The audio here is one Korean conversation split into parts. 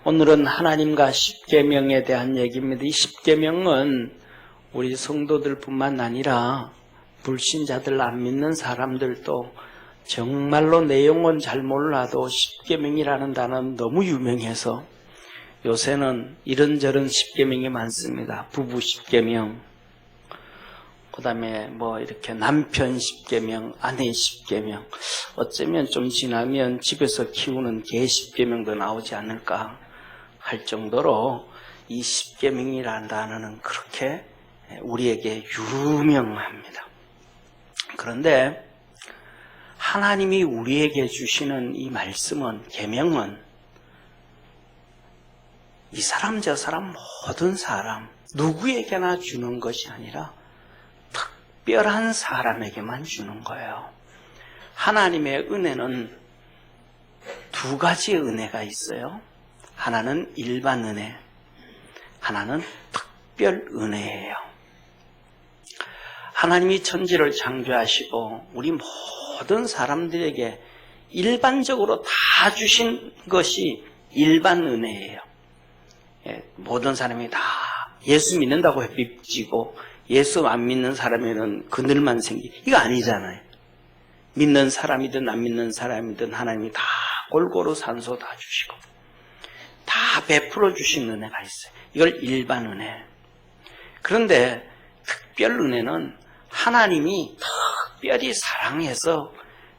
오늘은 하나님과 십계명에 대한 얘기입니다. 이 십계명은 우리 성도들뿐만 아니라 불신자들, 안 믿는 사람들도 정말로 내용은 잘 몰라도 십계명이라는 단어는 너무 유명해서 요새는 이런저런 십계명이 많습니다. 부부 십계명, 그 다음에 이렇게 남편 십계명, 아내 십계명, 어쩌면 좀 지나면 집에서 키우는 개 십계명도 나오지 않을까 할 정도로 이 십계명이라는 단어는 그렇게 우리에게 유명합니다. 그런데 하나님이 우리에게 주시는 이 말씀은, 계명은 이 사람 저 사람 모든 사람 누구에게나 주는 것이 아니라 특별한 사람에게만 주는 거예요. 하나님의 은혜는 두 가지의 은혜가 있어요. 하나는 일반 은혜, 하나는 특별 은혜예요. 하나님이 천지를 창조하시고 우리 모든 사람들에게 일반적으로 다 주신 것이 일반 은혜예요. 모든 사람이 다 예수 믿는다고 햇빛 지고 예수 안 믿는 사람에는 그늘만 이거 아니잖아요. 믿는 사람이든 안 믿는 사람이든 하나님이 다 골고루 산소 다 주시고 다 베풀어 주신 은혜가 있어요. 이걸 일반 은혜. 그런데 특별 은혜는 하나님이 특별히 사랑해서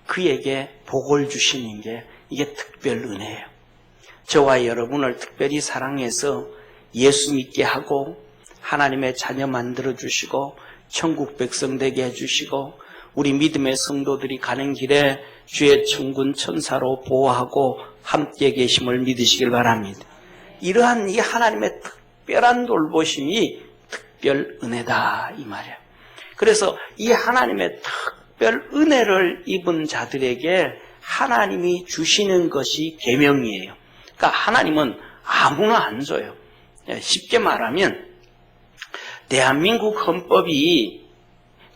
그에게 복을 주시는 게 이게 특별 은혜예요. 저와 여러분을 특별히 사랑해서 예수 믿게 하고 하나님의 자녀 만들어 주시고 천국 백성 되게 해주시고 우리 믿음의 성도들이 가는 길에 주의 천군 천사로 보호하고 함께 계심을 믿으시길 바랍니다. 이러한 이 하나님의 특별한 돌보심이 특별 은혜다 이 말이에요. 그래서 이 하나님의 특별 은혜를 입은 자들에게 하나님이 주시는 것이 계명이에요. 그러니까 하나님은 아무나 안 줘요. 쉽게 말하면 대한민국 헌법이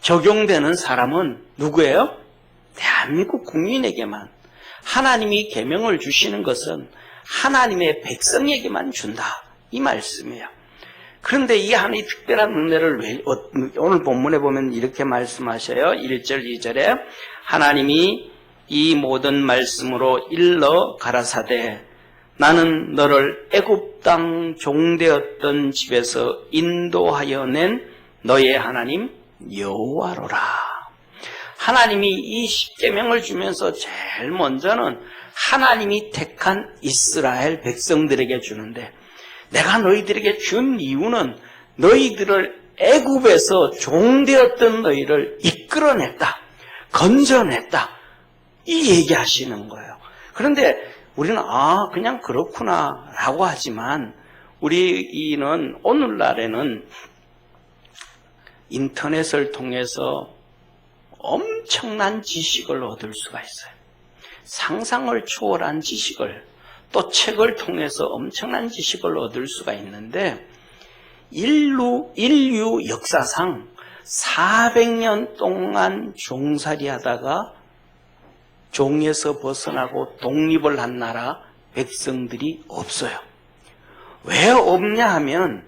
적용되는 사람은 누구예요? 대한민국 국민에게만. 하나님이 계명을 주시는 것은 하나님의 백성에게만 준다 이 말씀이에요. 그런데 이 하나님의 특별한 은혜를 오늘 본문에 보면 이렇게 말씀하셔요. 1절 2절에 하나님이 이 모든 말씀으로 일러 가라사대 나는 너를 애굽 땅 종되었던 집에서 인도하여 낸 너의 하나님 여호와로라. 하나님이 이 십계명을 주면서 제일 먼저는 하나님이 택한 이스라엘 백성들에게 주는데 내가 너희들에게 준 이유는 너희들을 애굽에서 종되었던 너희를 이끌어냈다, 건져냈다 이 얘기하시는 거예요. 그런데 우리는 그냥 그렇구나 라고 하지만 우리는 오늘날에는 인터넷을 통해서 엄청난 지식을 얻을 수가 있어요. 상상을 초월한 지식을, 또 책을 통해서 엄청난 지식을 얻을 수가 있는데 인류 역사상 400년 동안 종살이 하다가 종에서 벗어나고 독립을 한 나라 백성들이 없어요. 왜 없냐 하면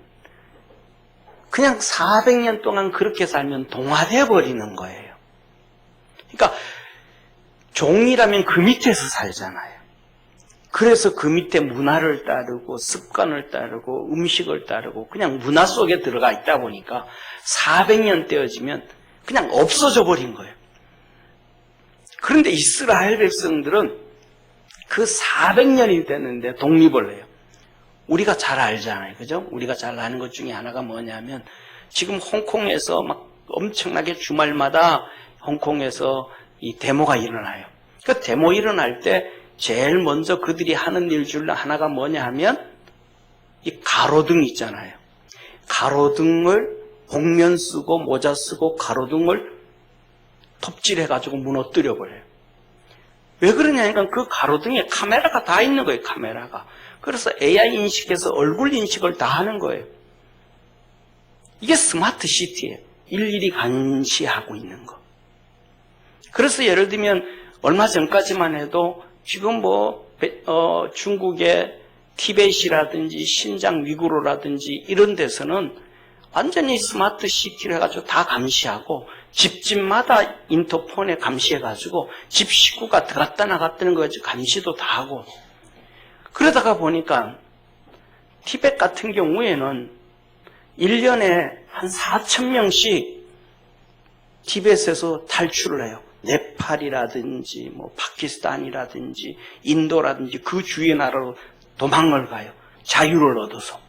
그냥 400년 동안 그렇게 살면 동화되어 버리는 거예요. 그러니까 종이라면 그 밑에서 살잖아요. 그래서 그 밑에 문화를 따르고 습관을 따르고 음식을 따르고 그냥 문화 속에 들어가 있다 보니까 400년 떼어지면 그냥 없어져 버린 거예요. 그런데 이스라엘 백성들은 그 400년이 됐는데 독립을 해요. 우리가 잘 알잖아요. 그죠? 우리가 잘 아는 것 중에 하나가 뭐냐면 지금 홍콩에서 막 엄청나게 주말마다 홍콩에서 이 데모가 일어나요. 그 데모 일어날 때 제일 먼저 그들이 하는 일 중 하나가 뭐냐 하면 이 가로등 있잖아요. 가로등을 복면 쓰고 모자 쓰고 가로등을 톱질해가지고 무너뜨려 버려요. 왜 그러냐니까 그 가로등에 카메라가 다 있는 거예요. 카메라가. 그래서 AI 인식해서 얼굴 인식을 다 하는 거예요. 이게 스마트 시티예요. 일일이 감시하고 있는 거. 그래서 예를 들면 얼마 전까지만 해도 지금 중국의 티벳이라든지 신장 위구르라든지 이런 데서는 완전히 스마트 시티를 해가지고 다 감시하고 집집마다 인터폰에 감시해가지고 집 식구가 들어갔다 나갔다는 거 감시도 다 하고 그러다가 보니까 티벳 같은 경우에는 1년에 한 4,000명씩 티벳에서 탈출을 해요. 네팔이라든지 뭐 파키스탄이라든지 인도라든지 그 주위의 나라로 도망을 가요. 자유를 얻어서.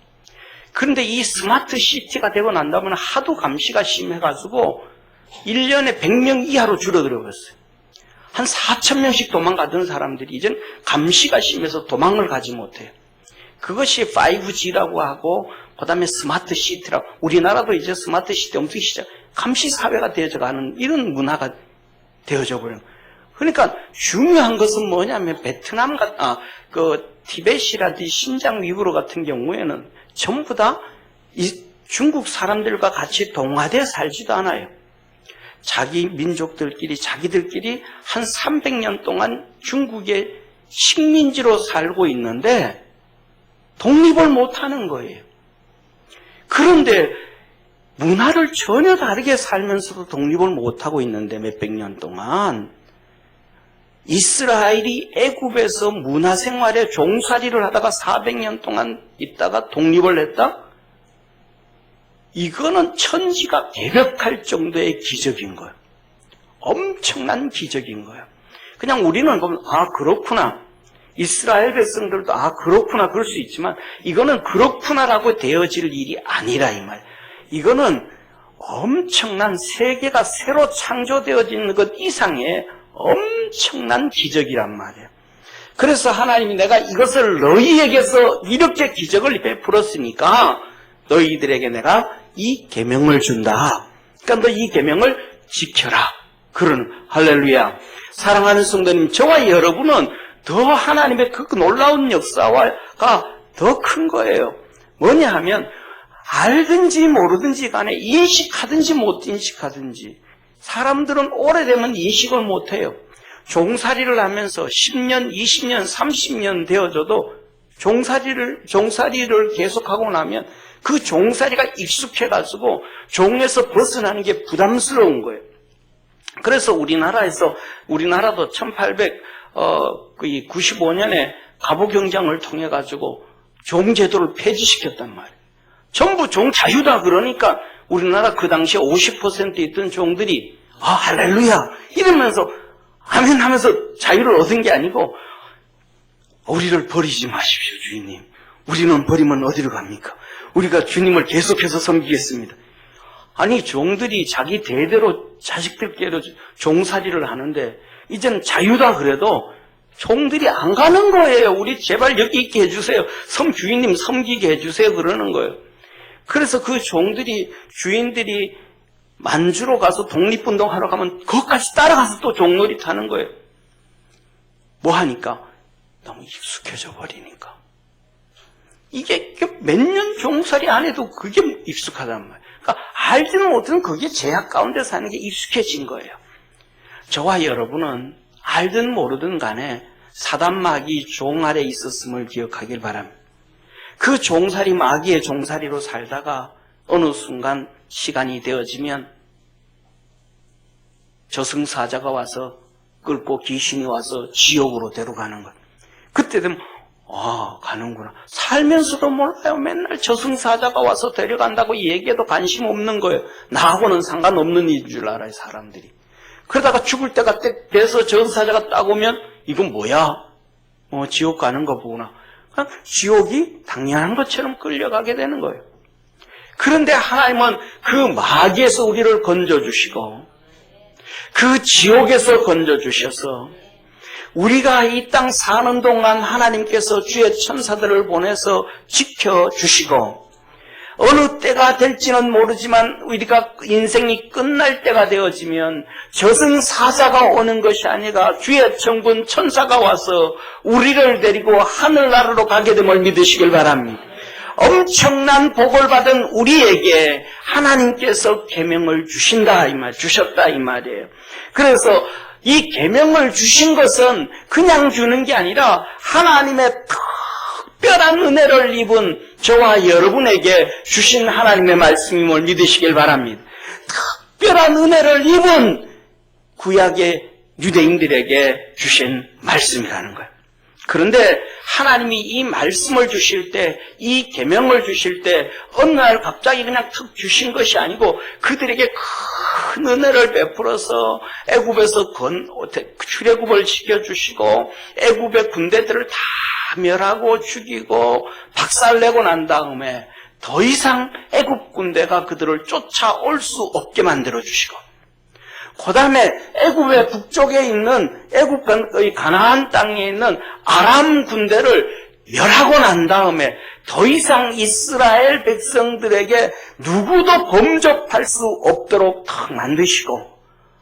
그런데 이 스마트 시티가 되고 난 다음에 하도 감시가 심해가지고 1년에 100명 이하로 줄어들어 버렸어요. 한 4,000명씩 도망가던 사람들이 이젠 감시가 심해서 도망을 가지 못해요. 그것이 5G라고 하고 그 다음에 스마트 시티라고 우리나라도 이제 스마트 시티 엄청 시작 감시 사회가 되어져 가는 이런 문화가 되어져 버려요. 그러니까 중요한 것은 뭐냐면 베트남 티벳이라든지 신장 위구르 같은 경우에는 전부 다 이 중국 사람들과 같이 동화돼 살지도 않아요. 자기 민족들끼리 자기들끼리 한 300년 동안 중국의 식민지로 살고 있는데 독립을 못하는 거예요. 그런데 문화를 전혀 다르게 살면서도 독립을 못하고 있는데 몇백 년 동안 이스라엘이 애굽에서 문화생활에 종살이를 하다가 400년 동안 있다가 독립을 했다? 이거는 천지가 개벽할 정도의 기적인 거예요. 엄청난 기적인 거예요. 그냥 우리는 보면 그렇구나. 이스라엘 백성들도 그렇구나 그럴 수 있지만 이거는 그렇구나라고 되어질 일이 아니라 이 말. 이거는 엄청난 세계가 새로 창조되어지는 것 이상의 엄청난 기적이란 말이에요. 그래서 하나님이 내가 이것을 너희에게서 이렇게 기적을 베풀었으니까 너희들에게 내가 이 계명을 준다. 그러니까 너 이 계명을 지켜라. 그런 할렐루야. 사랑하는 성도님, 저와 여러분은 더 하나님의 그 놀라운 역사가 더 큰 거예요. 뭐냐 하면 알든지 모르든지 간에 인식하든지 못 인식하든지 사람들은 오래되면 인식을 못해요. 종살이를 하면서 10년, 20년, 30년 되어져도 종살이를 계속하고 나면 그 종살이가 익숙해가지고 종에서 벗어나는 게 부담스러운 거예요. 그래서 우리나라도 1895년에 갑오경장을 통해 가지고 종제도를 폐지시켰단 말이에요. 전부 종자유다 그러니까 우리나라 그 당시에 50% 있던 종들이 할렐루야 이러면서 아멘 하면서 자유를 얻은 게 아니고 우리를 버리지 마십시오 주인님. 우리는 버리면 어디로 갑니까? 우리가 주님을 계속해서 섬기겠습니다. 아니 종들이 자기 대대로 자식들께로 종살이를 하는데 이제는 자유다 그래도 종들이 안 가는 거예요. 우리 제발 여기 있게 해주세요. 주인님 섬기게 해주세요 그러는 거예요. 그래서 그 주인들이 만주로 가서 독립운동하러 가면 거기까지 따라가서 또 종놀이 타는 거예요. 뭐 하니까? 너무 익숙해져 버리니까. 이게 몇 년 종살이 안 해도 그게 익숙하단 말이에요. 그러니까 알지는 못하는 그게 제약 가운데 사는 게 익숙해진 거예요. 저와 여러분은 알든 모르든 간에 사단 마귀 종 아래 있었음을 기억하길 바랍니다. 그 종살이 마귀의 종살이로 살다가 어느 순간 시간이 되어지면 저승사자가 와서 끌고 귀신이 와서 지옥으로 데려가는 거예요. 그때 되면 가는구나. 살면서도 몰라요. 맨날 저승사자가 와서 데려간다고 얘기해도 관심 없는 거예요. 나하고는 상관없는 일인 줄 알아요, 사람들이. 그러다가 죽을 때가 돼서 저승사자가 딱 오면 이건 뭐야? 지옥 가는 거 보구나. 그냥 지옥이 당연한 것처럼 끌려가게 되는 거예요. 그런데 하나님은 그 마귀에서 우리를 건져주시고 그 지옥에서 건져주셔서 우리가 이 땅 사는 동안 하나님께서 주의 천사들을 보내서 지켜주시고 어느 때가 될지는 모르지만 우리가 인생이 끝날 때가 되어지면 저승사자가 오는 것이 아니라 주의 천군 천사가 와서 우리를 데리고 하늘나라로 가게 됨을 믿으시길 바랍니다. 엄청난 복을 받은 우리에게 하나님께서 계명을 주셨다 이 말이에요. 그래서 이 계명을 주신 것은 그냥 주는 게 아니라 하나님의 특별한 은혜를 입은 저와 여러분에게 주신 하나님의 말씀임을 믿으시길 바랍니다. 특별한 은혜를 입은 구약의 유대인들에게 주신 말씀이라는 거예요. 그런데 하나님이 이 말씀을 주실 때, 이 계명을 주실 때 어느 날 갑자기 그냥 툭 주신 것이 아니고 그들에게 큰 은혜를 베풀어서 애굽에서 출애굽을 지켜주시고 애굽의 군대들을 다 멸하고 죽이고 박살내고 난 다음에 더 이상 애굽 군대가 그들을 쫓아올 수 없게 만들어주시고, 그 다음에 애굽의 북쪽에 있는 애굽의 가나안 땅에 있는 아람 군대를 멸하고 난 다음에 더 이상 이스라엘 백성들에게 누구도 범접할 수 없도록 탁 만드시고,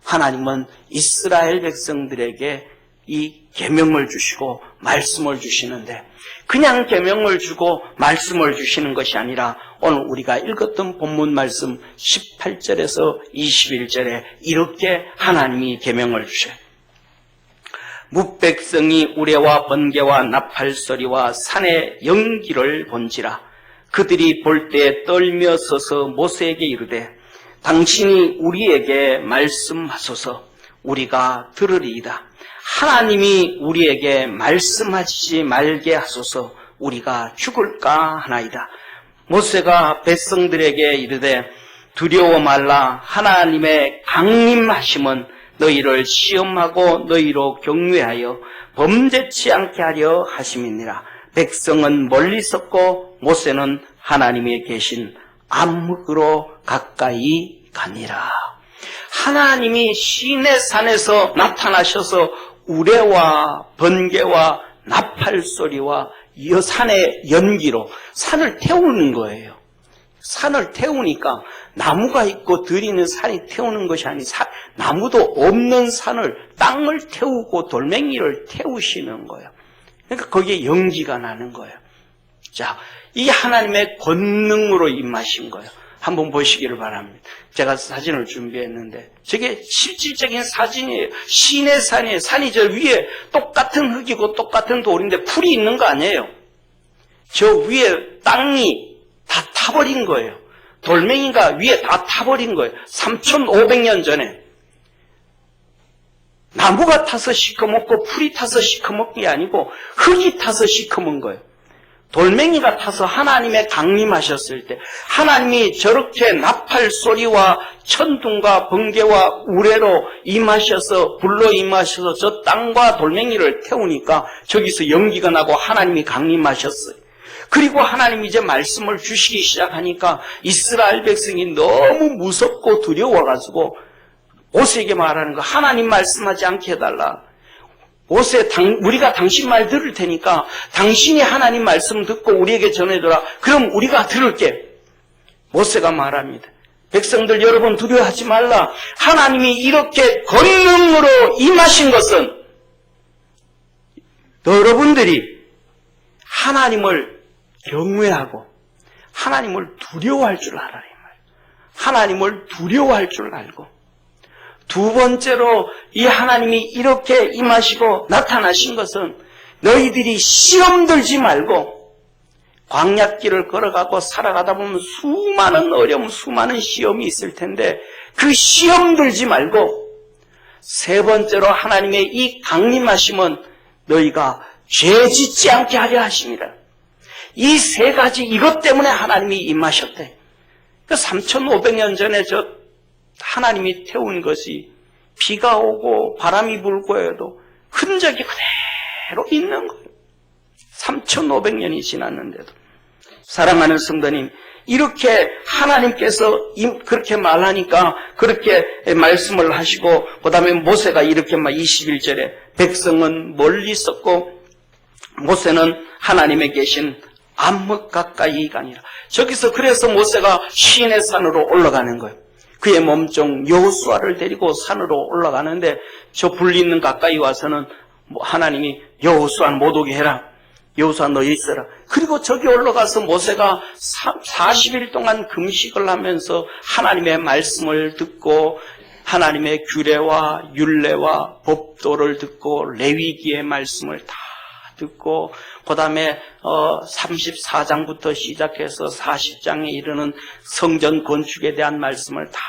하나님은 이스라엘 백성들에게 이 계명을 주시고 말씀을 주시는데, 그냥 계명을 주고 말씀을 주시는 것이 아니라 오늘 우리가 읽었던 본문 말씀 18절에서 21절에 이렇게 하나님이 계명을 주셔요. 뭇백성이 우레와 번개와 나팔소리와 산의 연기를 본지라. 그들이 볼 때 떨며 서서 모세에게 이르되 당신이 우리에게 말씀하소서 우리가 들으리이다. 하나님이 우리에게 말씀하시지 말게 하소서 우리가 죽을까 하나이다. 모세가 백성들에게 이르되 두려워 말라. 하나님의 강림하심은 너희를 시험하고 너희로 경외하여 범죄치 않게 하려 하심이니라. 백성은 멀리 섰고 모세는 하나님이 계신 암흑으로 가까이 가니라. 하나님이 시내 산에서 나타나셔서 우레와 번개와 나팔소리와 산의 연기로 산을 태우는 거예요. 산을 태우니까 나무가 있고 들이 있는 산이 태우는 것이 아니, 나무도 없는 산을, 땅을 태우고 돌멩이를 태우시는 거예요. 그러니까 거기에 연기가 나는 거예요. 자, 이 하나님의 권능으로 임하신 거예요. 한번 보시기를 바랍니다. 제가 사진을 준비했는데 저게 실질적인 사진이에요. 시내 산이에요. 산이 저 위에 똑같은 흙이고 똑같은 돌인데 풀이 있는 거 아니에요. 저 위에 땅이 다 타버린 거예요. 돌멩이가 위에 다 타버린 거예요. 3,500년 전에. 나무가 타서 시커멓고 풀이 타서 시커멓은 게 아니고 흙이 타서 시커먼 거예요. 돌멩이가 타서 하나님의 강림하셨을 때 하나님이 저렇게 나팔 소리와 천둥과 번개와 우레로 임하셔서 불로 임하셔서 저 땅과 돌멩이를 태우니까 저기서 연기가 나고 하나님이 강림하셨어요. 그리고 하나님이 이제 말씀을 주시기 시작하니까 이스라엘 백성이 너무 무섭고 두려워가지고 모세에게 말하는 거, 하나님 말씀하지 않게 해달라. 모세, 우리가 당신 말 들을 테니까 당신이 하나님 말씀 듣고 우리에게 전해줘라. 그럼 우리가 들을게. 모세가 말합니다. 백성들 여러분 두려워하지 말라. 하나님이 이렇게 권능으로 임하신 것은 여러분들이 하나님을 경외하고 하나님을 두려워할 줄 알아야 말이에요. 하나님을 두려워할 줄 알고, 두 번째로 이 하나님이 이렇게 임하시고 나타나신 것은 너희들이 시험 들지 말고, 광야길을 걸어가고 살아가다 보면 수많은 어려움, 수많은 시험이 있을 텐데 그 시험 들지 말고, 세 번째로 하나님의 이 강림하심은 너희가 죄 짓지 않게 하려 하십니다. 이 세 가지, 이것 때문에 하나님이 임하셨대. 그 3,500년 전에 저 하나님이 태운 것이 비가 오고 바람이 불고 해도 흔적이 그대로 있는 거예요. 3,500년이 지났는데도. 사랑하는 성도님, 이렇게 하나님께서 그렇게 말하니까 그렇게 말씀을 하시고, 그 다음에 모세가 이렇게 21절에 백성은 멀리 있었고 모세는 하나님에 계신 암흑 가까이 가니라. 저기서 그래서 모세가 시내 산으로 올라가는 거예요. 그의 몸종 여호수아를 데리고 산으로 올라가는데 저 불 있는 가까이 와서는 하나님이 여호수아 못 오게 해라. 여호수아 너희 있어라. 그리고 저기 올라가서 모세가 40일 동안 금식을 하면서 하나님의 말씀을 듣고 하나님의 규례와 율례와 법도를 듣고 레위기의 말씀을 다 듣고 그 다음에 34장부터 시작해서 40장에 이르는 성전 건축에 대한 말씀을 다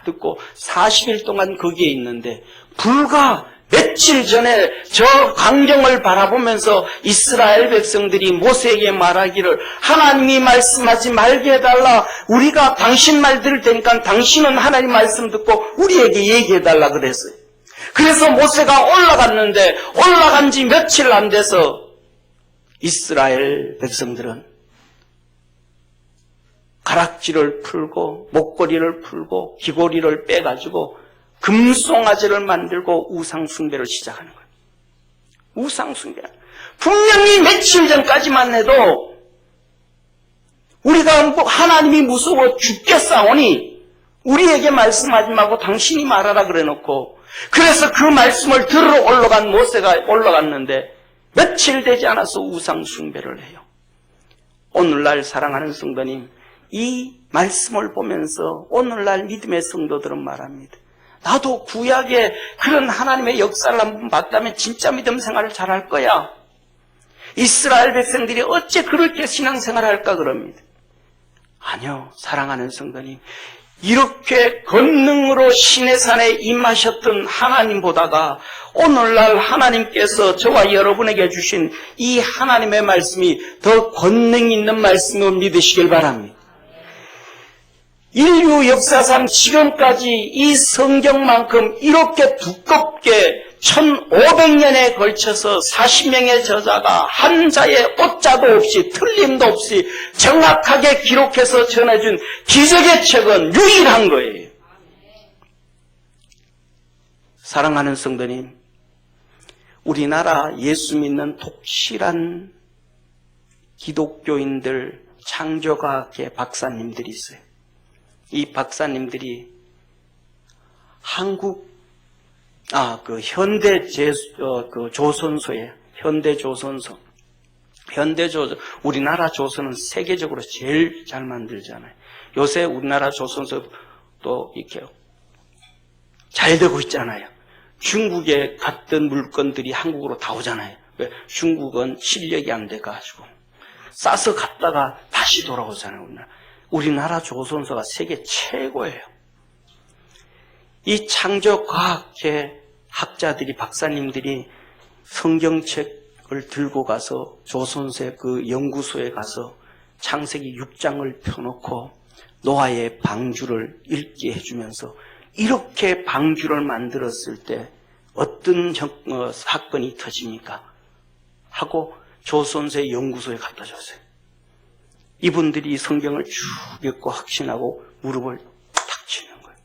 듣고 40일 동안 거기에 있는데 불과 며칠 전에 저 광경을 바라보면서 이스라엘 백성들이 모세에게 말하기를 하나님이 말씀하지 말게 해달라. 우리가 당신 말 들을 테니까 당신은 하나님 말씀 듣고 우리에게 얘기해달라 그랬어요. 그래서 모세가 올라갔는데 올라간 지 며칠 안 돼서 이스라엘 백성들은 가락지를 풀고 목걸이를 풀고 귀고리를 빼가지고 금송아지를 만들고 우상숭배를 시작하는 거예요. 우상숭배. 분명히 며칠 전까지만 해도 우리가 하나님이 무서워 죽겠사오니 우리에게 말씀하지 말고 당신이 말하라 그래놓고 그래서 그 말씀을 들으러 올라간 모세가 올라갔는데 며칠 되지 않아서 우상숭배를 해요. 오늘날 사랑하는 성도님, 이 말씀을 보면서 오늘날 믿음의 성도들은 말합니다. 나도 구약에 그런 하나님의 역사를 한번 봤다면 진짜 믿음 생활을 잘할 거야. 이스라엘 백성들이 어째 그렇게 신앙생활을 할까 그럽니다. 아니요, 사랑하는 성도님, 이렇게 권능으로 시내산에 임하셨던 하나님보다가 오늘날 하나님께서 저와 여러분에게 주신 이 하나님의 말씀이 더 권능 있는 말씀을 믿으시길 바랍니다. 인류 역사상 지금까지 이 성경만큼 이렇게 두껍게 1500년에 걸쳐서 40명의 저자가 한 자의 오자도 없이 틀림도 없이 정확하게 기록해서 전해준 기적의 책은 유일한 거예요. 사랑하는 성도님, 우리나라 예수 믿는 독실한 기독교인들 창조과학계 박사님들이 있어요. 이 박사님들이 조선소에 현대조선소. 우리나라 조선은 세계적으로 제일 잘 만들잖아요. 요새 우리나라 조선소도 이렇게 잘 되고 있잖아요. 중국에 갔던 물건들이 한국으로 다 오잖아요. 왜? 중국은 실력이 안 돼가지고 싸서 갔다가 다시 돌아오잖아요. 우리나라 조선소가 세계 최고예요. 이 창조과학계 학자들이, 박사님들이 성경책을 들고 가서 조선소의 그 연구소에 가서 창세기 6장을 펴놓고 노아의 방주를 읽게 해주면서 이렇게 방주를 만들었을 때 어떤 사건이 터집니까? 하고 조선소의 연구소에 갖다 줬어요. 이분들이 성경을 쭉 읽고 확신하고 무릎을 탁 치는 거예요.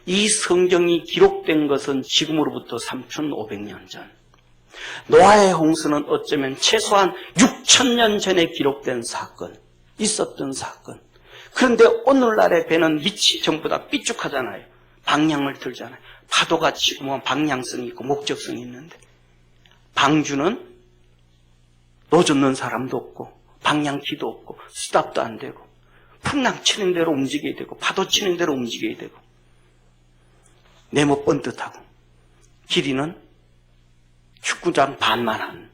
이 성경이 기록된 것은 지금으로부터 3500년 전. 노아의 홍수는 어쩌면 최소한 6000년 전에 기록된 사건, 있었던 사건. 그런데 오늘날의 배는 밑이 전부 다 삐죽하잖아요. 방향을 들잖아요. 파도가 치고 뭐 방향성이 있고 목적성이 있는데 방주는 노젓는 사람도 없고 방향키도 없고 스탑도 안 되고 풍랑 치는 대로 움직여야 되고 파도 치는 대로 움직여야 되고 네모 번듯하고 길이는 축구장 반만한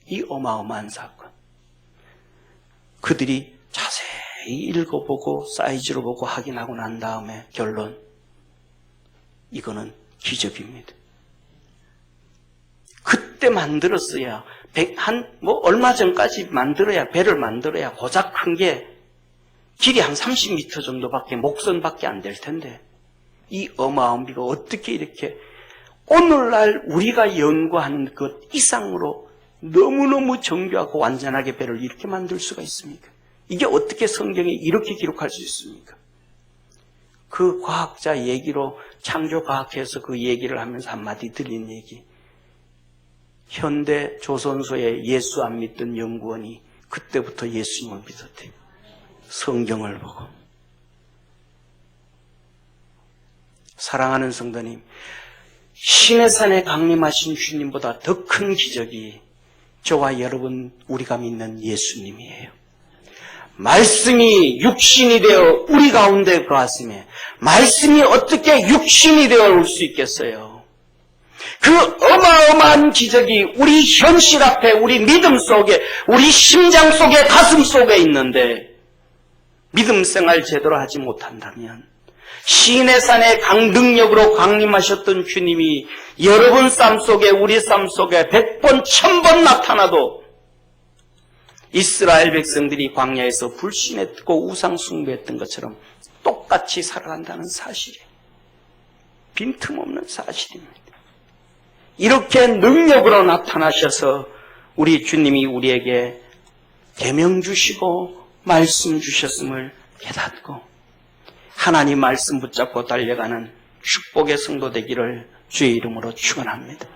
이 어마어마한 사건. 그들이 자세히 읽어보고 사이즈로 보고 확인하고 난 다음에 결론, 이거는 기적입니다. 그때 만들었어야 얼마 전까지 만들어야, 배를 만들어야 고작 큰 게 길이 한 30m 정도밖에, 목선밖에 안 될 텐데, 이 어마어마한 비가 어떻게 이렇게 오늘날 우리가 연구하는 것 이상으로 너무너무 정교하고 완전하게 배를 이렇게 만들 수가 있습니까? 이게 어떻게 성경에 이렇게 기록할 수 있습니까? 그 과학자 얘기로 창조과학에서 그 얘기를 하면서 한마디 들린 얘기. 현대 조선소에 예수 안 믿던 연구원이 그때부터 예수님을 믿었대요. 성경을 보고. 사랑하는 성도님, 시내산에 강림하신 주님보다 더 큰 기적이 저와 여러분, 우리가 믿는 예수님이에요. 말씀이 육신이 되어 우리 가운데 거하시며, 말씀이 어떻게 육신이 되어 올 수 있겠어요? 그 어마어마한 기적이 우리 현실 앞에, 우리 믿음 속에, 우리 심장 속에, 가슴 속에 있는데 믿음 생활 제대로 하지 못한다면 시인의 산에 강능력으로 강림하셨던 주님이 여러분 삶 속에, 우리 삶 속에 100번, 1000번 나타나도 이스라엘 백성들이 광야에서 불신했고 우상 숭배했던 것처럼 똑같이 살아간다는 사실이에요. 빈틈없는 사실입니다. 이렇게 능력으로 나타나셔서 우리 주님이 우리에게 계명 주시고 말씀 주셨음을 깨닫고 하나님 말씀 붙잡고 달려가는 축복의 성도 되기를 주의 이름으로 축원합니다.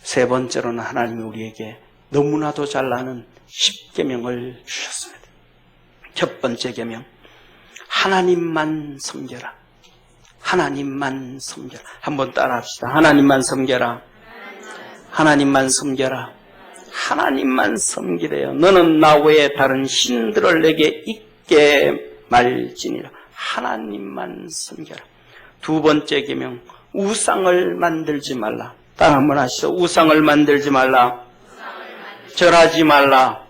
세 번째로는 하나님이 우리에게 너무나도 잘 아는 10계명을 주셨습니다. 첫 번째 계명, 하나님만 섬겨라. 하나님만 섬겨라. 한번 따라합시다. 하나님만 섬겨라. 하나님만 섬겨라. 하나님만 섬기래요. 너는 나 외에 다른 신들을 내게 있게 말지니라. 하나님만 섬겨라. 두 번째 계명, 우상을 만들지 말라. 따라 한번 하시죠. 우상을 만들지 말라. 절하지 말라.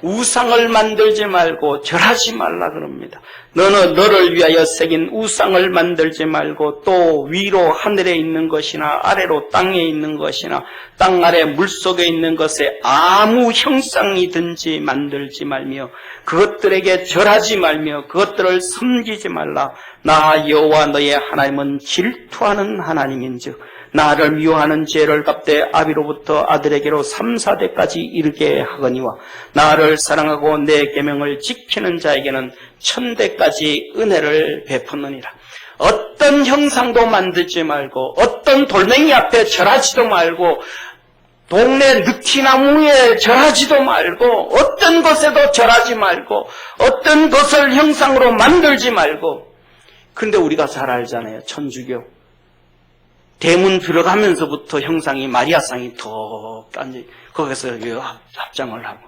우상을 만들지 말고 절하지 말라 그럽니다. 너는 너를 위하여 새긴 우상을 만들지 말고 또 위로 하늘에 있는 것이나 아래로 땅에 있는 것이나 땅 아래 물속에 있는 것에 아무 형상이든지 만들지 말며 그것들에게 절하지 말며 그것들을 섬기지 말라. 나 여호와 너의 하나님은 질투하는 하나님인즉 나를 미워하는 죄를 갚되 아비로부터 아들에게로 3, 4대까지 이르게 하거니와 나를 사랑하고 내 계명을 지키는 자에게는 1000대까지 은혜를 베푸느니라. 어떤 형상도 만들지 말고 어떤 돌멩이 앞에 절하지도 말고 동네 느티나무에 절하지도 말고 어떤 것에도 절하지 말고 어떤 것을 형상으로 만들지 말고. 그런데 우리가 잘 알잖아요. 천주교 대문 들어가면서부터 형상이 마리아상이 더 앉아 거기서 합장을 하고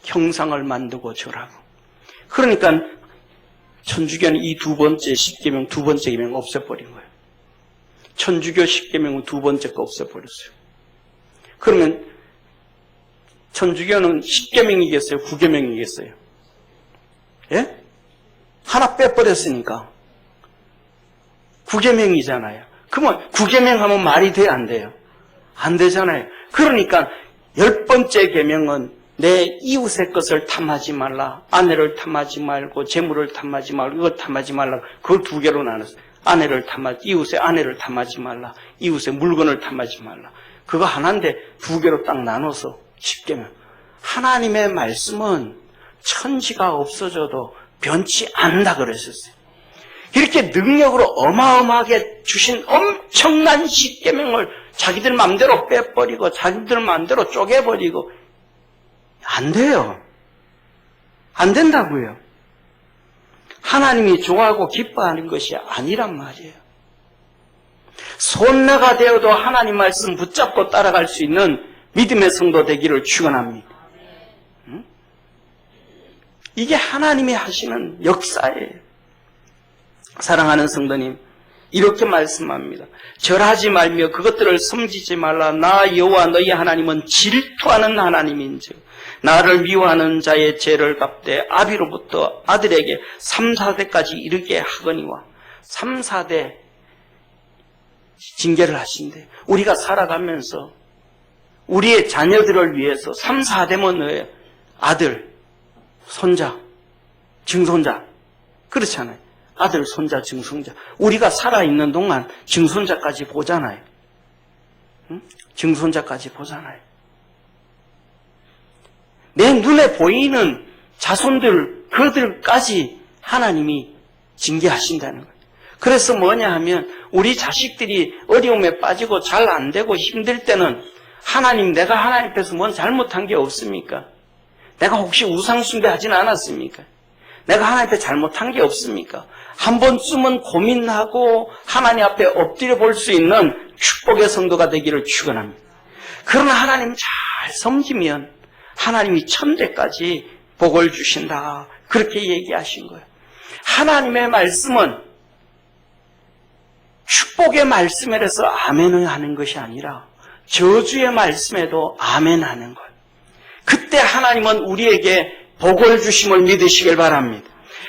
형상을 만들고 절하고. 그러니까 천주교는 이 두 번째 10계명 두 번째 계명 없애버린 거예요. 천주교 10계명은 두 번째 거 없애버렸어요. 그러면 천주교는 10계명이겠어요? 9계명이겠어요? 예? 하나 빼버렸으니까 9계명이잖아요. 그러면 9계명 하면 말이 돼요? 안 돼요? 안 되잖아요. 그러니까 10번째 계명은 내 이웃의 것을 탐하지 말라. 아내를 탐하지 말고 재물을 탐하지 말고 이걸 탐하지 말라. 그걸 두 개로 나눴어요. 이웃의 아내를 탐하지 말라. 이웃의 물건을 탐하지 말라. 그거 하나인데 두 개로 딱 나눠서 10계명. 하나님의 말씀은 천지가 없어져도 변치 않는다 그랬었어요. 이렇게 능력으로 어마어마하게 주신 엄청난 10계명을 자기들 마음대로 빼버리고 자기들 마음대로 쪼개버리고 안 돼요. 안 된다고요. 하나님이 좋아하고 기뻐하는 것이 아니란 말이에요. 손나가 되어도 하나님 말씀 붙잡고 따라갈 수 있는 믿음의 성도 되기를 축원합니다. 이게 하나님이 하시는 역사예요. 사랑하는 성도님, 이렇게 말씀합니다. 절하지 말며 그것들을 섬기지 말라. 나 여호와 너희 하나님은 질투하는 하나님인즉 나를 미워하는 자의 죄를 갚되 아비로부터 아들에게 3, 4대까지 이르게 하거니와. 3, 4대 징계를 하신대. 우리가 살아가면서 우리의 자녀들을 위해서 3, 4대면 뭐예요? 아들, 손자, 증손자. 그렇잖아요. 아들, 손자, 증손자. 우리가 살아있는 동안 증손자까지 보잖아요. 응? 증손자까지 보잖아요. 내 눈에 보이는 자손들, 그들까지 하나님이 징계하신다는 거예요. 그래서 뭐냐 하면 우리 자식들이 어려움에 빠지고 잘 안 되고 힘들 때는 하나님, 내가 하나님 앞에서 뭔 잘못한 게 없습니까? 내가 혹시 우상 숭배하진 않았습니까? 내가 하나님 앞에 잘못한 게 없습니까? 한 번쯤은 고민하고 하나님 앞에 엎드려 볼 수 있는 축복의 성도가 되기를 축원합니다. 그러나 하나님 잘 섬기면 하나님이 1000대까지 복을 주신다. 그렇게 얘기하신 거예요. 하나님의 말씀은 축복의 말씀에서 아멘을 하는 것이 아니라 저주의 말씀에도 아멘 하는 거예요. 그때 하나님은 우리에게 복을 주심을 믿으시길 바랍니다.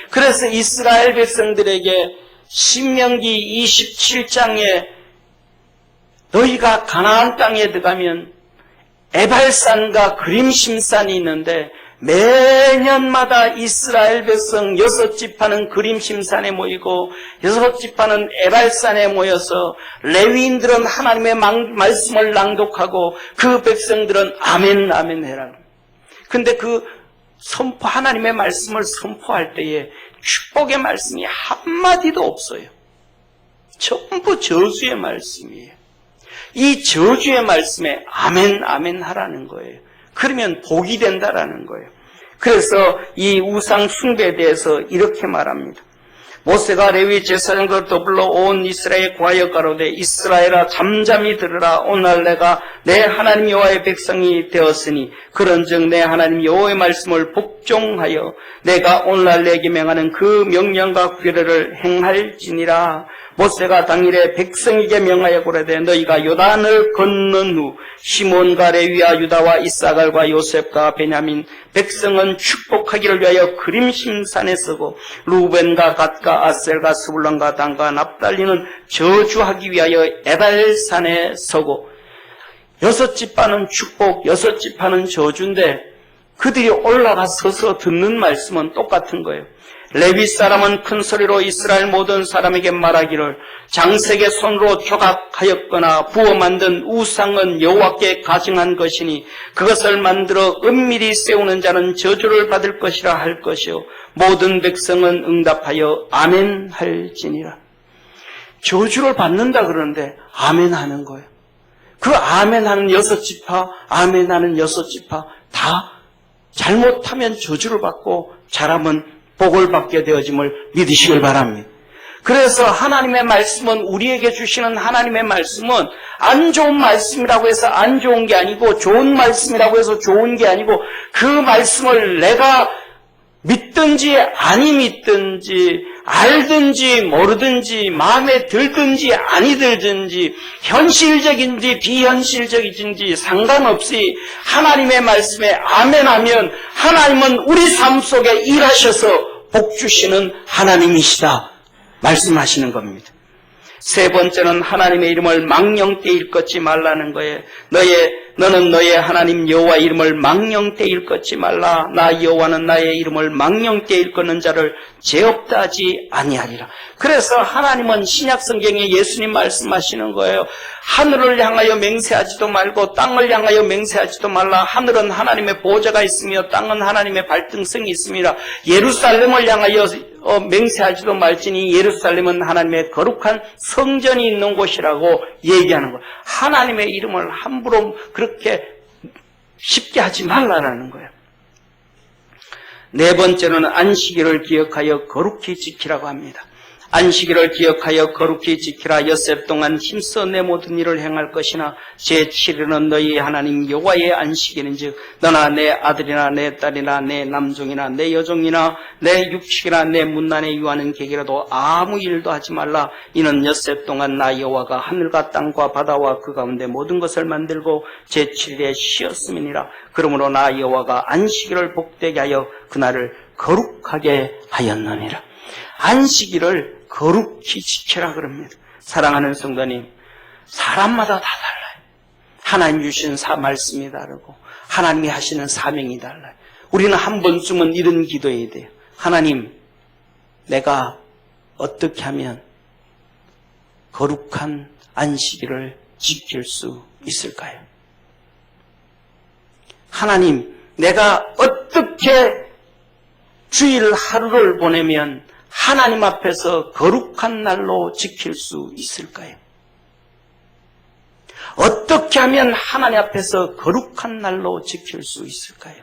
그래서 이스라엘 백성들에게 신명기 27장에 너희가 가나안 땅에 들어가면 에발산과 그림심산이 있는데 매년마다 이스라엘 백성 6지파는 그림심산에 모이고 6지파는 에발산에 모여서 레위인들은 하나님의 말씀을 낭독하고 그 백성들은 아멘 아멘 해라. 근데 그 하나님의 말씀을 선포할 때에 축복의 말씀이 한마디도 없어요. 전부 저주의 말씀이에요. 이 저주의 말씀에 아멘 아멘 하라는 거예요. 그러면 복이 된다라는 거예요. 그래서 이 우상 숭배에 대해서 이렇게 말합니다. 모세가 레위 제사장과 더불어 온 이스라엘 과여 가로되 이스라엘아 잠잠히 들으라. 오늘 내가 내 하나님 여호와의 백성이 되었으니 그런즉 내 하나님 여호와의 말씀을 복종하여 내가 오늘날 내게 명하는 그 명령과 규례를 행할지니라. 모세가 당일에 백성에게 명하여 고르되 너희가 요단을 건넌 후 시몬과 레위와 유다와 이사갈과 요셉과 베냐민 백성은 축복하기를 위하여 그림심산에 서고 루벤과 갓과 아셀과 스불론과 단과 납달리는 저주하기 위하여 에발산에 서고 6지파는 축복, 6지파는 저주인데 그들이 올라가 서서 듣는 말씀은 똑같은 거예요. 레위 사람은 큰 소리로 이스라엘 모든 사람에게 말하기를 장색의 손으로 조각하였거나 부어 만든 우상은 여호와께 가증한 것이니 그것을 만들어 은밀히 세우는 자는 저주를 받을 것이라 할 것이요 모든 백성은 응답하여 아멘 할지니라. 저주를 받는다 그러는데 아멘 하는 거예요. 그 아멘 하는 6지파, 아멘 하는 6지파 다 잘못하면 저주를 받고 잘하면 복을 받게 되어짐을 믿으시길 바랍니다. 그래서 하나님의 말씀은 우리에게 주시는 하나님의 말씀은 안 좋은 말씀이라고 해서 안 좋은 게 아니고 좋은 말씀이라고 해서 좋은 게 아니고 그 말씀을 내가 믿든지 아니 믿든지 알든지 모르든지 마음에 들든지 아니 들든지 현실적인지 비현실적인지 상관없이 하나님의 말씀에 아멘하면 하나님은 우리 삶 속에 일하셔서 복 주시는 하나님이시다 말씀하시는 겁니다. 세 번째는 하나님의 이름을 망령되이 일컫지 말라는 거예요. 너는 너의 하나님 여호와 이름을 망령되이 일컫지 말라. 나 여호와는 나의 이름을 망령되이 일컫는 자를 죄 없다 하지 아니하리라. 그래서 하나님은 신약 성경에 예수님 말씀하시는 거예요. 하늘을 향하여 맹세하지도 말고 땅을 향하여 맹세하지도 말라. 하늘은 하나님의 보좌가 있으며 땅은 하나님의 발등성이 있습니다. 예루살렘을 향하여 맹세하지도 말지니 예루살렘은 하나님의 거룩한 성전이 있는 곳이라고 얘기하는 거예요. 하나님의 이름을 함부로 그렇게 쉽게 하지 말라라는 거예요. 네 번째는 안식일을 기억하여 거룩히 지키라고 합니다. 안식일을 기억하여 거룩히 지키라. 엿새 동안 힘써 내 모든 일을 행할 것이나 제7일은 너희 하나님 여호와의 안식일인즉 너나 내 아들이나 내 딸이나 내 남종이나 내 여종이나 내 육식이나 내 문난에 유하는 객이라도 아무 일도 하지 말라. 이는 엿새 동안 나 여호와가 하늘과 땅과 바다와 그 가운데 모든 것을 만들고 제7일에 쉬었음이니라. 그러므로 나 여호와가 안식일을 복되게 하여 그날을 거룩하게 하였느니라. 안식일을 거룩히 지키라 그럽니다. 사랑하는 성도님, 사람마다 다 달라요. 하나님 주신 말씀이 다르고 하나님이 하시는 사명이 달라요. 우리는 한 번쯤은 이런 기도해야 돼요. 하나님, 내가 어떻게 하면 거룩한 안식일을 지킬 수 있을까요? 하나님, 내가 어떻게 주일 하루를 보내면 하나님 앞에서 거룩한 날로 지킬 수 있을까요? 어떻게 하면 하나님 앞에서 거룩한 날로 지킬 수 있을까요?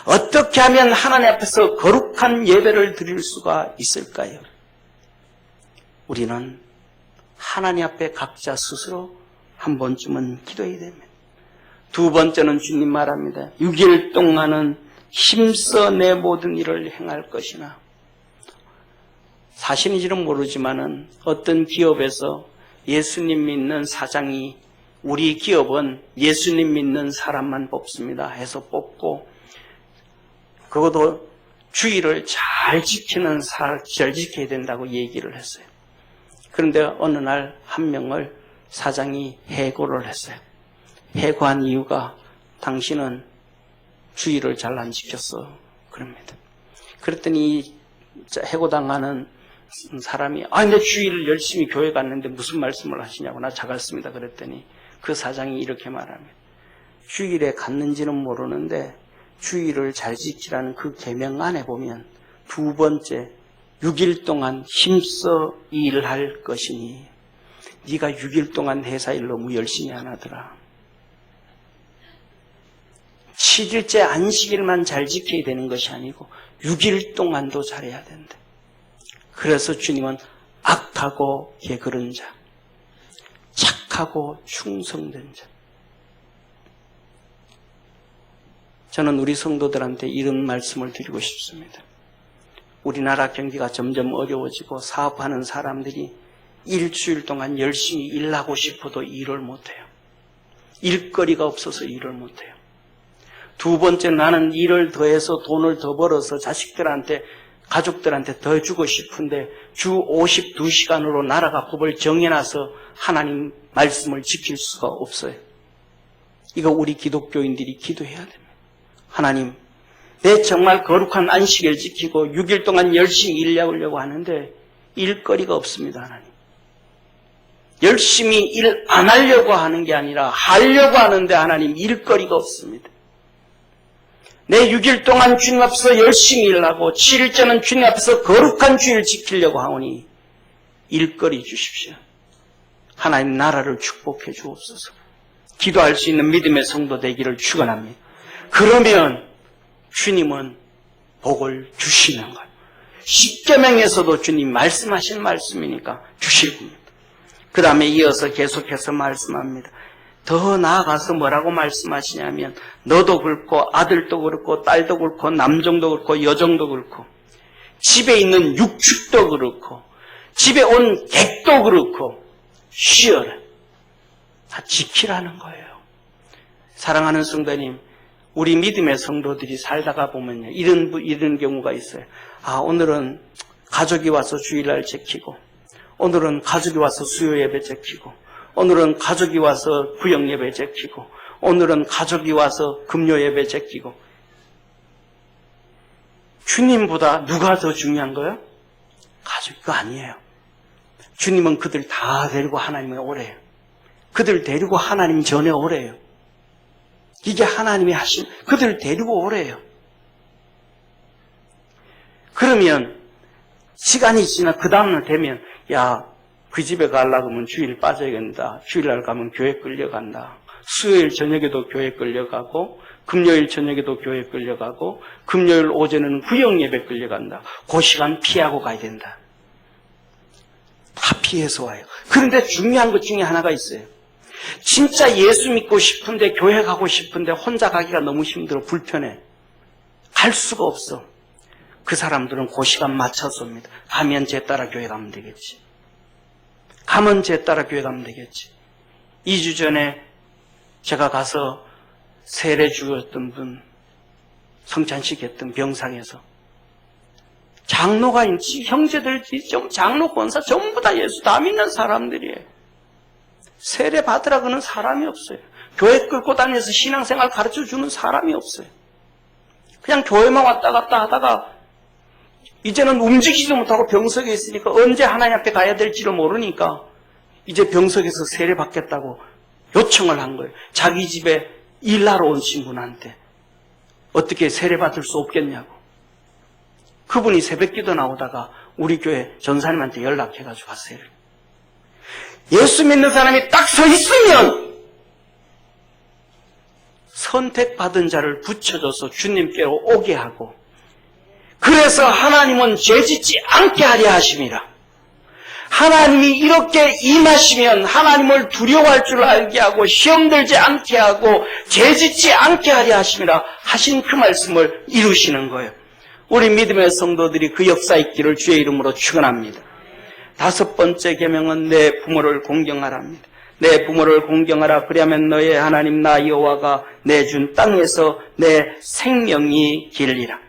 어떻게 하면 하나님 앞에서 거룩한 예배를 드릴 수가 있을까요? 우리는 하나님 앞에 각자 스스로 한 번쯤은 기도해야 됩니다. 두 번째는 주님 말합니다. 6일 동안은 힘써 내 모든 일을 행할 것이나 사실인지는 모르지만은 어떤 기업에서 예수님 믿는 사장이 우리 기업은 예수님 믿는 사람만 뽑습니다 해서 뽑고, 그것도 주의를 잘 잘 지켜야 된다고 얘기를 했어요. 그런데 어느 날 한 명을 사장이 해고를 했어요. 해고한 이유가 당신은 주의를 잘 안 지켰어 그럽니다. 그랬더니 해고당하는 사람이 근데 주의를 열심히 교회 갔는데 무슨 말씀을 하시냐고, 나 작았습니다 그랬더니 그 사장이 이렇게 말합니다. 주일에 갔는지는 모르는데 주의를 잘 지키라는 그 계명 안에 보면 두 번째 6일 동안 힘써 일할 것이니 네가 6일 동안 회사 일 너무 열심히 안 하더라. 7일째 안식일만 잘 지켜야 되는 것이 아니고 6일 동안도 잘해야 된다. 그래서 주님은 악하고 게으른 자, 착하고 충성된 자. 저는 우리 성도들한테 이런 말씀을 드리고 싶습니다. 우리나라 경기가 점점 어려워지고 사업하는 사람들이 일주일 동안 열심히 일하고 싶어도 일을 못해요. 일거리가 없어서 일을 못해요. 두 번째, 나는 일을 더해서 돈을 더 벌어서 자식들한테, 가족들한테 더 주고 싶은데 주 52시간으로 나라가 법을 정해놔서 하나님 말씀을 지킬 수가 없어요. 이거 우리 기독교인들이 기도해야 됩니다. 하나님, 내 정말 거룩한 안식일 지키고 6일 동안 열심히 일하려고 하는데 일거리가 없습니다. 하나님, 열심히 일 안 하려고 하는 게 아니라 하려고 하는데 하나님 일거리가 없습니다. 내 6일 동안 주님 앞에서 열심히 일하고 7일째는 주님 앞에서 거룩한 주일 지키려고 하오니 일거리 주십시오. 하나님 나라를 축복해 주옵소서. 기도할 수 있는 믿음의 성도 되기를 축원합니다. 그러면 주님은 복을 주시는 거예요. 십계명에서도 주님 말씀하신 말씀이니까 주실 겁니다. 그 다음에 이어서 계속해서 말씀합니다. 더 나아가서 뭐라고 말씀하시냐면 너도 그렇고 아들도 그렇고 딸도 그렇고 남종도 그렇고 여종도 그렇고 집에 있는 육축도 그렇고 집에 온 객도 그렇고 쉬어라. 다 지키라는 거예요. 사랑하는 성도님, 우리 믿음의 성도들이 살다가 보면요, 이런 경우가 있어요. 오늘은 가족이 와서 주일날 지키고, 오늘은 가족이 와서 수요 예배 지키고, 오늘은 가족이 와서 구역 예배 지키고, 오늘은 가족이 와서 금요 예배 지키고. 주님보다 누가 더 중요한 거예요? 가족이 아니에요. 주님은 그들 다 데리고 하나님에 오래요. 그들 데리고 하나님 전에 오래요. 이게 하나님이 하신, 그들 데리고 오래요. 그러면 시간이 지나 그 다음날 되면 그 집에 가려고 하면 주일 빠져야겠다. 주일날 가면 교회 끌려간다. 수요일 저녁에도 교회 끌려가고 금요일 저녁에도 교회 끌려가고 금요일 오전에는 구역 예배 끌려간다. 그 시간 피하고 가야 된다. 다 피해서 와요. 그런데 중요한 것 중에 하나가 있어요. 진짜 예수 믿고 싶은데 교회 가고 싶은데 혼자 가기가 너무 힘들어 불편해. 갈 수가 없어. 그 사람들은 그 시간 맞춰서 옵니다. 가면 쟤 따라 교회 가면 되겠지. 가면 쟤 따라 교회 가면 되겠지. 2주 전에 제가 가서 세례 주었던 분, 성찬식 했던 병상에서 장로가 있지, 형제들, 장로, 권사 전부 다 예수 다 믿는 사람들이에요. 세례 받으라고는 사람이 없어요. 교회 끌고 다니면서 신앙생활 가르쳐주는 사람이 없어요. 그냥 교회만 왔다 갔다 하다가 이제는 움직이지 못하고 병석에 있으니까 언제 하나님 앞에 가야 될지를 모르니까 이제 병석에서 세례 받겠다고 요청을 한 거예요. 자기 집에 일하러 온 신분한테 어떻게 세례 받을 수 없겠냐고. 그분이 새벽기도 나오다가 우리 교회 전사님한테 연락해가지고 왔어요. 예수 믿는 사람이 딱 서 있으면 선택받은 자를 붙여줘서 주님께로 오게 하고, 그래서 하나님은 죄짓지 않게 하려 하심이라. 하나님이 이렇게 임하시면 하나님을 두려워할 줄 알게 하고 시험 들지 않게 하고 죄짓지 않게 하려 하심이라 하신 그 말씀을 이루시는 거예요. 우리 믿음의 성도들이 그 역사 있기를 주의 이름으로 축원합니다. 다섯 번째 계명은 내 부모를 공경하라입니다. 내 부모를 공경하라. 그리하면 너의 하나님 나 여호와가 내준 땅에서 내 생명이 길리라.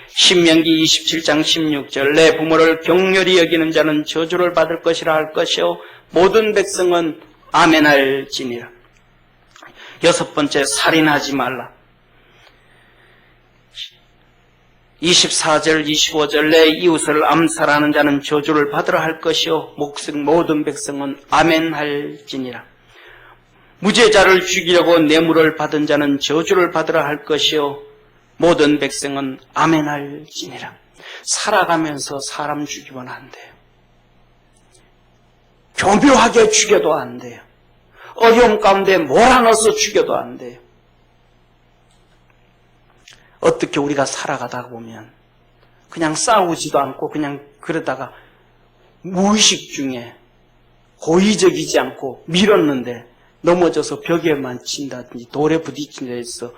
신명기 27장 16절 내 부모를 격렬히 여기는 자는 저주를 받을 것이라 할 것이요 모든 백성은 아멘할지니라. 여섯 번째, 살인하지 말라. 24절 25절 내 이웃을 암살하는 자는 저주를 받으라 할 것이요 모든 백성은 아멘할지니라. 무죄자를 죽이려고 뇌물을 받은 자는 저주를 받으라 할 것이요 모든 백성은 아멘할지니라. 살아가면서 사람 죽이면 안 돼요. 교묘하게 죽여도 안 돼요. 어려움 가운데 몰아넣어서 죽여도 안 돼요. 어떻게 우리가 살아가다 보면 그냥 싸우지도 않고 그냥 그러다가 무의식 중에 고의적이지 않고 밀었는데 넘어져서 벽에만 친다든지 돌에 부딪힌 데서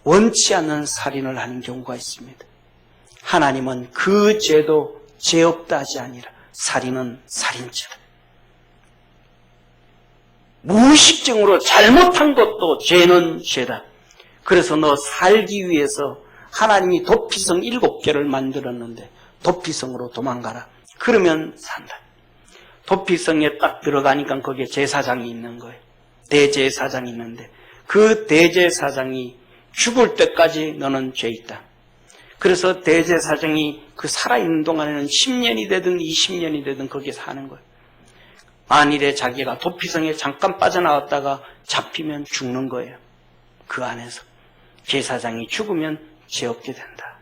원치 않는 살인을 하는 경우가 있습니다. 하나님은 그 죄도 죄 없다 하지 아니라 살인은 살인죄다. 무의식적으로 잘못한 것도 죄는 죄다. 그래서 너 살기 위해서 하나님이 도피성 7개를 만들었는데 도피성으로 도망가라. 그러면 산다. 도피성에 딱 들어가니까 거기에 제사장이 있는 거예요. 대제사장이 있는데 그 대제사장이 죽을 때까지 너는 죄 있다. 그래서 대제사장이 그 살아있는 동안에는 10년이 되든 20년이 되든 거기에 사는 거예요. 만일에 자기가 도피성에 잠깐 빠져나왔다가 잡히면 죽는 거예요. 그 안에서. 제사장이 죽으면 죄 없게 된다.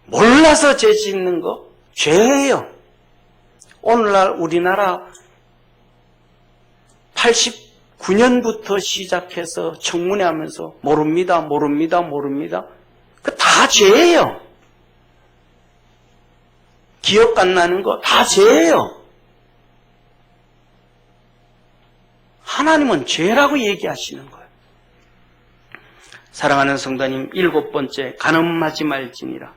몰라서 죄 짓는 거 죄예요. 오늘날 우리나라 89년부터 시작해서 청문회 하면서 모릅니다. 그 다 죄예요. 기억 안 나는 거 다 죄예요. 하나님은 죄라고 얘기하시는 거예요. 사랑하는 성도님, 7번째, 간음하지 말지니라.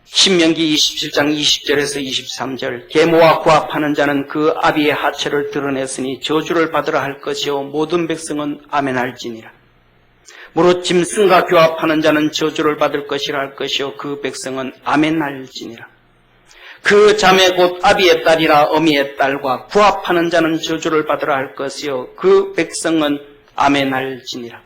신명기 27장 20절에서 23절 계모와 구합하는 자는 그 아비의 하체를 드러냈으니 저주를 받으라 할 것이요 모든 백성은 아멘할지니라. 무릇 짐승과 교합하는 자는 저주를 받을 것이라 할 것이요 그 백성은 아멘할지니라. 그 자매 곧 아비의 딸이라 어미의 딸과 구합하는 자는 저주를 받으라 할 것이요 그 백성은 아멘할지니라.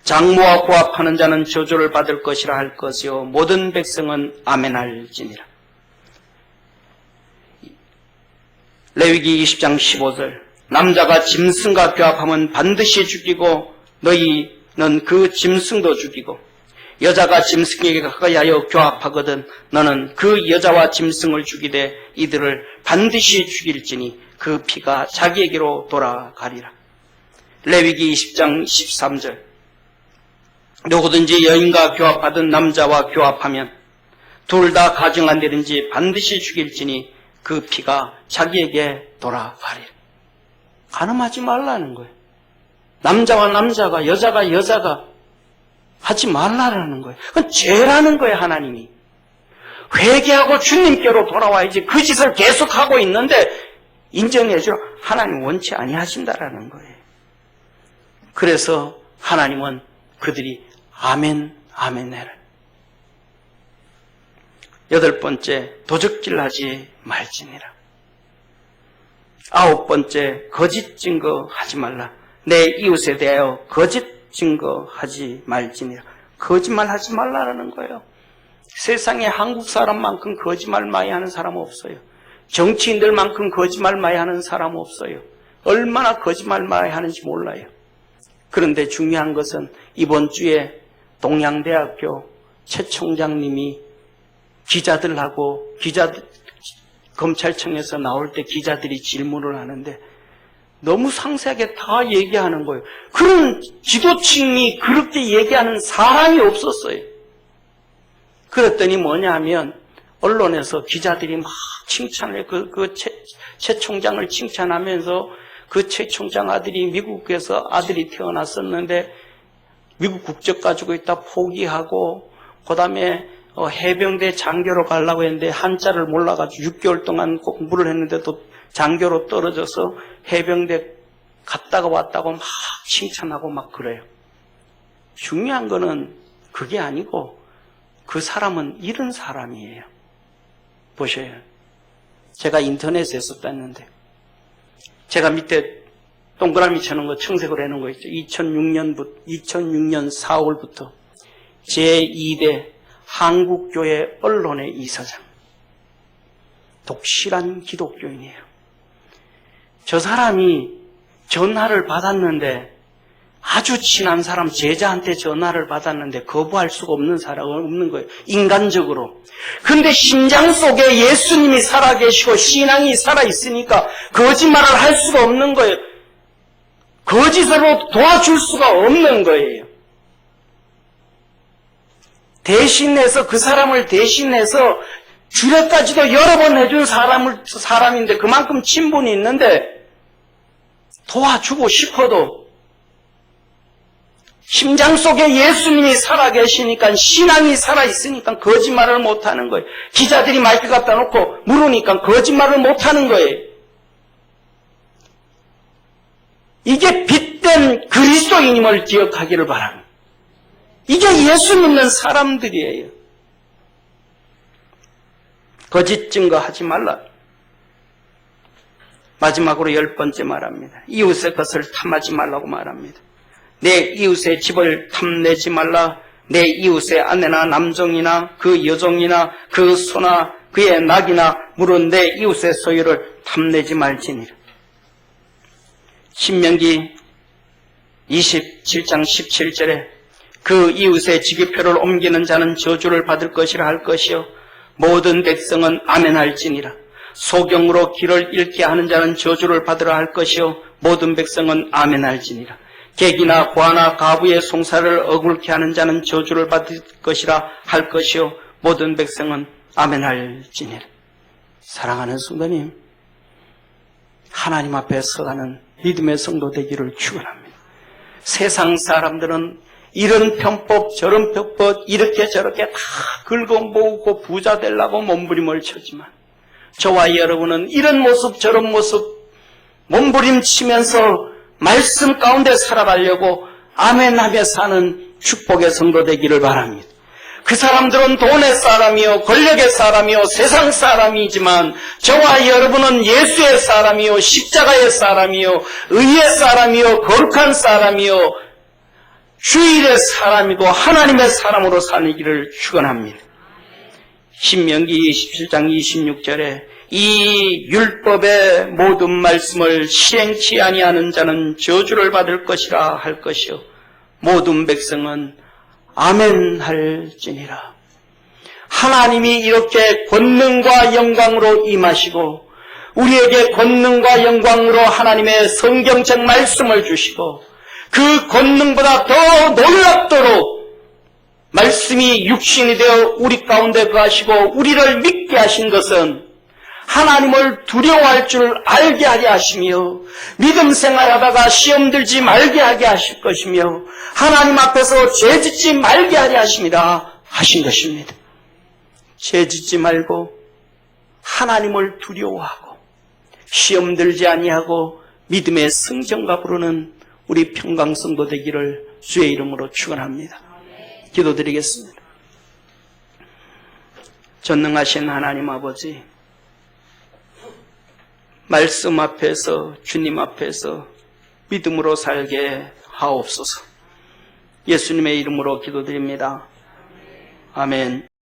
장모와 구합하는 자는 저주를 받을 것이라 할 것이요 모든 백성은 아멘할지니라. 레위기 20장 15절 남자가 짐승과 교합하면 반드시 죽이고 너희는 그 짐승도 죽이고 여자가 짐승에게 가까이하여 교합하거든 너는 그 여자와 짐승을 죽이되 이들을 반드시 죽일지니 그 피가 자기에게로 돌아가리라. 레위기 20장 13절 누구든지 여인과 교합하든 남자와 교합하면 둘 다 가증 안 되든지 반드시 죽일지니 그 피가 자기에게 돌아가리라. 간음하지 말라는 거예요. 남자와 남자가 여자가 하지 말라는 거예요. 그건 죄라는 거예요. 하나님이 회개하고 주님께로 돌아와야지 그 짓을 계속하고 있는데 인정해 주라. 하나님 원치 아니하신다라는 거예요. 그래서 하나님은 그들이 아멘 해라. 8번째, 도적질 하지 말지니라. 9번째, 거짓 증거하지 말라. 내 이웃에 대하여 거짓 증거하지 말지니라. 거짓말하지 말라라는 거예요. 세상에 한국 사람만큼 거짓말 많이 하는 사람 없어요. 정치인들만큼 거짓말 많이 하는 사람 없어요. 얼마나 거짓말 많이 하는지 몰라요. 그런데 중요한 것은 이번 주에 동양대학교 최 총장님이 검찰청에서 나올 때 기자들이 질문을 하는데 너무 상세하게 다 얘기하는 거예요. 그런 지도층이 그렇게 얘기하는 사람이 없었어요. 그랬더니 뭐냐 하면 언론에서 기자들이 막 칭찬을 최 총장을 칭찬하면서 그 최 총장 아들이 미국에서 아들이 태어났었는데 미국 국적 가지고 있다 포기하고 그 다음에 해병대 장교로 가려고 했는데 한자를 몰라가지고 6개월 동안 공부를 했는데도 장교로 떨어져서 해병대 갔다가 왔다고 막 칭찬하고 막 그래요. 중요한 거는 그게 아니고 그 사람은 이런 사람이에요. 보셔요. 제가 인터넷에서 땄는데 제가 밑에 동그라미 쳐놓은 거 청색으로 해놓은 거 있죠. 2006년 4월부터 제2대 한국교회 언론의 이사장. 독실한 기독교인이에요. 저 사람이 전화를 받았는데 아주 친한 사람 제자한테 전화를 받았는데 거부할 수가 없는 사람은 없는 거예요. 인간적으로. 근데 심장 속에 예수님이 살아계시고 신앙이 살아있으니까 거짓말을 할 수가 없는 거예요. 거짓으로 도와줄 수가 없는 거예요. 대신해서 그 사람을 대신해서 주례까지도 여러 번 해준 사람인데 그만큼 친분이 있는데 도와주고 싶어도 심장 속에 예수님이 살아계시니까 신앙이 살아있으니까 거짓말을 못하는 거예요. 기자들이 마이크 갖다 놓고 물으니까 거짓말을 못하는 거예요. 이게 빛된 그리스도인임을 기억하기를 바랍니다. 이게 예수 믿는 사람들이에요. 거짓 증거하지 말라. 마지막으로 10번째 말합니다. 이웃의 것을 탐하지 말라고 말합니다. 내 이웃의 집을 탐내지 말라. 내 이웃의 아내나 남종이나 그 여종이나 그 소나 그의 낙이나 물은 내 이웃의 소유를 탐내지 말지니라. 신명기 27장 17절에 그 이웃의 지기표를 옮기는 자는 저주를 받을 것이라 할 것이요 모든 백성은 아멘할지니라. 소경으로 길을 잃게 하는 자는 저주를 받으라 할 것이요 모든 백성은 아멘할지니라. 객이나 고아나 가부의 송사를 억울케 하는 자는 저주를 받을 것이라 할 것이요 모든 백성은 아멘할지니라. 사랑하는 성도님, 하나님 앞에 서가는 믿음의 성도 되기를 축원합니다. 세상 사람들은 이런 편법 저런 편법 이렇게 저렇게 다 긁어모으고 부자 되려고 몸부림을 쳤지만 저와 여러분은 이런 모습 저런 모습 몸부림치면서 말씀 가운데 살아가려고 아멘하며 사는 축복의 성도 되기를 바랍니다. 그 사람들은 돈의 사람이요 권력의 사람이요 세상 사람이지만 저와 여러분은 예수의 사람이요 십자가의 사람이요 의의 사람이요 거룩한 사람이요 주일의 사람이고 하나님의 사람으로 살기를 축원합니다. 신명기 27장 26절에 이 율법의 모든 말씀을 실행치 아니하는 자는 저주를 받을 것이라 할 것이요 모든 백성은 아멘할지니라. 하나님이 이렇게 권능과 영광으로 임하시고 우리에게 권능과 영광으로 하나님의 성경책 말씀을 주시고 그 권능보다 더 놀랍도록 말씀이 육신이 되어 우리 가운데 거하시고 우리를 믿게 하신 것은 하나님을 두려워할 줄 알게 하게 하시며 믿음 생활하다가 시험 들지 말게 하게 하실 것이며 하나님 앞에서 죄짓지 말게 하게 하십니다 하신 것입니다. 죄짓지 말고 하나님을 두려워하고 시험 들지 아니하고 믿음의 성전과 부르는 우리 평강성도 되기를 주의 이름으로 축원합니다. 기도드리겠습니다. 전능하신 하나님 아버지, 말씀 앞에서 주님 앞에서 믿음으로 살게 하옵소서. 예수님의 이름으로 기도드립니다. 아멘.